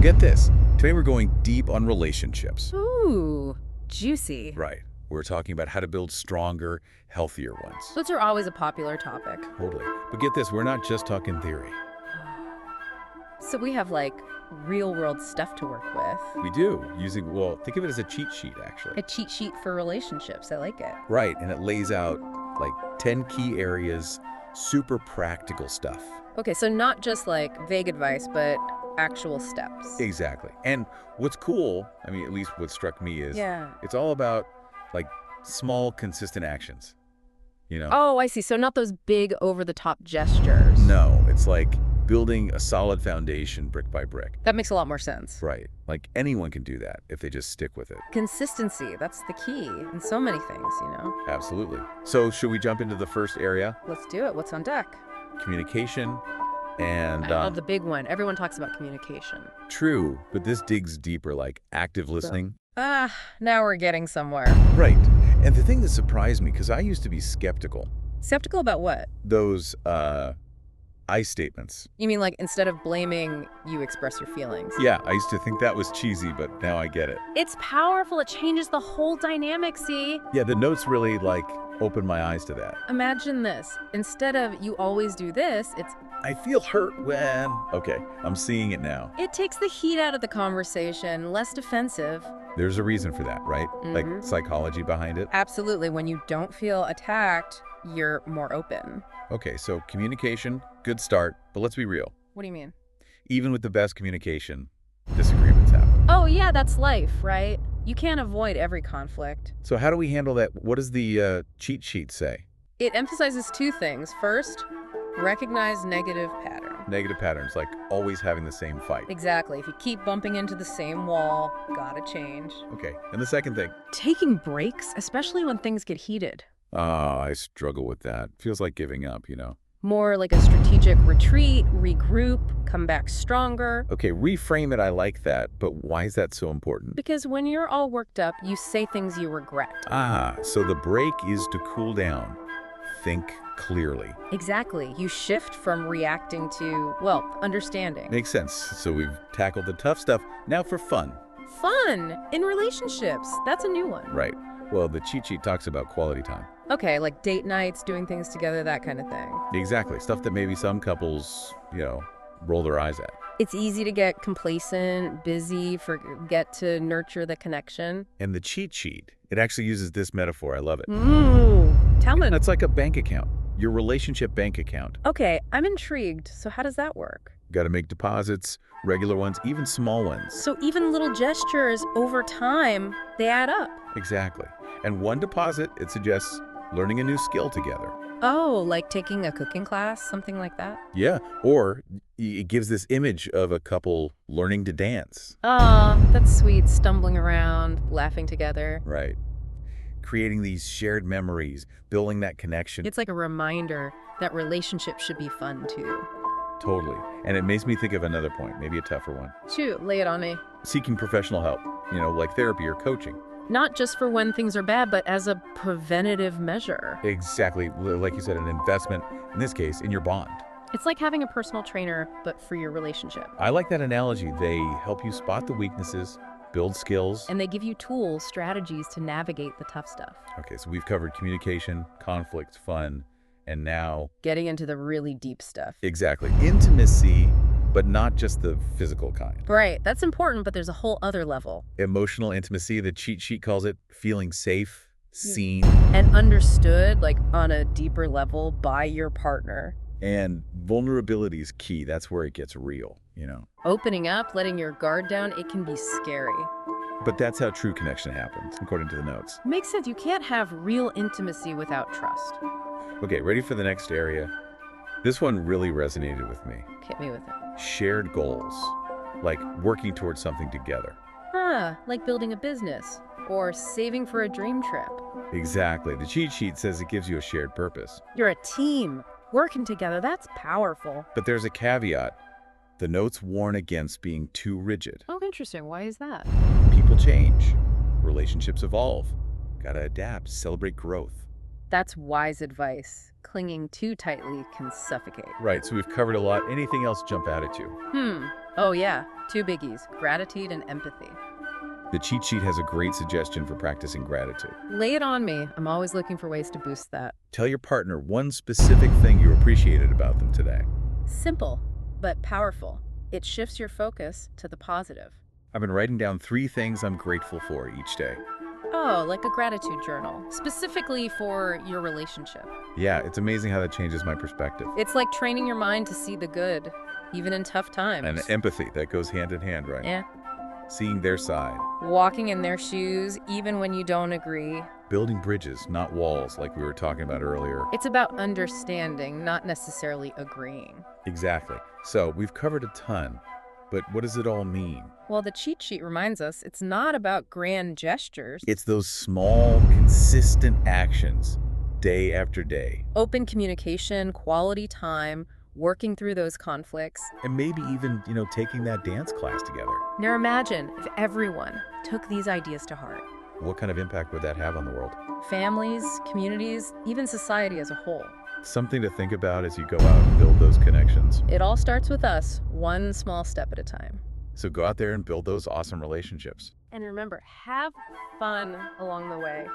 get this. Today we're going deep on relationships. Ooh, juicy. Right. We're talking about how to build stronger, healthier ones. Those are always a popular topic. Totally. But get this, we're not just talking theory. So we have, like, real-world stuff to work with. We do, using, well, think of it as a cheat sheet, actually. A cheat sheet for relationships. I like it. Right, and it lays out, like, 10 key areas, super practical stuff. Okay, so not just, like, vague advice, but actual steps. Exactly. And what's cool, I mean, at least what struck me is, Yeah. it's all about, like, small, consistent actions, you know? Oh, I see. So not those big, over-the-top gestures. No, it's like building a solid foundation brick by brick. That makes a lot more sense. Right. Like anyone can do that if they just stick with it. Consistency, that's the key in so many things, you know? Absolutely. So should we jump into the first area? Let's do it. What's on deck? Communication. And I love the big one. Everyone talks about communication. true, but this digs deeper, like active listening. Now we're getting somewhere. Right. And the thing that surprised me, because I used to be skeptical, Skeptical about what? those I statements. You mean like instead of blaming, you express your feelings? Yeah, I used to think that was cheesy, but now I get it. It's powerful. It changes the whole dynamic, see? Yeah, the notes really like opened my eyes to that. Imagine this. Instead of you always do this, it's I feel hurt when... Okay, I'm seeing it now. it takes the heat out of the conversation, less defensive. There's a reason for that, right? Like Mhm. psychology behind it. Absolutely. When you don't feel attacked, you're more open. Okay, so communication, good start, but let's be real. What do you mean? Even with the best communication, disagreements happen. Oh, yeah, that's life, right? You can't avoid every conflict. So how do we handle that? What does the cheat sheet say? It emphasizes two things. First, recognize negative patterns. Negative patterns, like always having the same fight. Exactly. If you keep bumping into the same wall, gotta change. Okay, and the second thing? Taking breaks, especially when things get heated. Oh, I struggle with that. Feels like giving up, you know? More like a strategic retreat, regroup, come back stronger. Okay, reframe it, I like that, but why is that so important? Because when you're all worked up, you say things you regret. So the break is to cool down, think clearly. Exactly. You shift from reacting to, well, understanding. Makes sense. So we've tackled the tough stuff. Now for fun. Fun in relationships. That's a new one. Right. Well, the cheat sheet talks about quality time. Okay, like date nights, doing things together, that kind of thing. Exactly. Stuff that maybe some couples, roll their eyes at. It's easy to get complacent, busy, forget to nurture the connection. And the cheat sheet, it actually uses this metaphor. I love it. Ooh, tell me. It's like a bank account, your relationship bank account. Okay, I'm intrigued. So how does that work? Got to make deposits, regular ones, even small ones. So even little gestures over time, they add up. Exactly. And one deposit, it suggests learning a new skill together. Oh, like taking a cooking class, something like that? Yeah, or it gives this image of a couple learning to dance. Aw, that's sweet, stumbling around, laughing together. Right. Creating these shared memories, building that connection. It's like a reminder that relationships should be fun too. Totally. And it makes me think of another point, maybe a tougher one. Shoot, lay it on me. Seeking professional help, like therapy or coaching. Not just for when things are bad, but as a preventative measure. Exactly. Like you said, an investment, in this case, in your bond. It's like having a personal trainer, but for your relationship. I like that analogy. They help you spot the weaknesses, build skills. And they give you tools, strategies to navigate the tough stuff. Okay, so we've covered communication, conflict, fun, and now... getting into the really deep stuff. Exactly. Intimacy, but not just the physical kind. Right, that's important, but there's a whole other level. Emotional intimacy, the cheat sheet calls it feeling safe, seen. And understood, like on a deeper level, by your partner. And vulnerability is key. That's where it gets real, Opening up, letting your guard down, it can be scary. But that's how true connection happens, according to the notes. Makes sense. You can't have real intimacy without trust. Okay, ready for the next area? This one really resonated with me. Hit me with it. Shared goals, like working towards something together. Like building a business or saving for a dream trip. Exactly. The cheat sheet says it gives you a shared purpose. You're a team. Working together, that's powerful. But there's a caveat. The notes warn against being too rigid. Oh, interesting. Why is that? People change. Relationships evolve. Gotta adapt, celebrate growth. That's wise advice. Clinging too tightly can suffocate. Right, so we've covered a lot. Anything else jump out at you? Oh, yeah. Two biggies, gratitude and empathy. The cheat sheet has a great suggestion for practicing gratitude. Lay it on me. I'm always looking for ways to boost that. Tell your partner one specific thing you appreciated about them today. Simple, but powerful. It shifts your focus to the positive. I've been writing down 3 things I'm grateful for each day. Oh, like a gratitude journal, specifically for your relationship. Yeah, it's amazing how that changes my perspective. It's like training your mind to see the good, even in tough times. And empathy, that goes hand in hand, right? Yeah. Seeing their side. Walking in their shoes, even when you don't agree. Building bridges, not walls, like we were talking about earlier. It's about understanding, not necessarily agreeing. Exactly. So, we've covered a ton, but what does it all mean? Well, the cheat sheet reminds us it's not about grand gestures. It's those small, consistent actions, day after day. Open communication, quality time, working through those conflicts. And maybe even, taking that dance class together. Now imagine if everyone took these ideas to heart. What kind of impact would that have on the world? Families, communities, even society as a whole. Something to think about as you go out and build those connections. It all starts with us, one small step at a time. So go out there and build those awesome relationships. And remember, have fun along the way.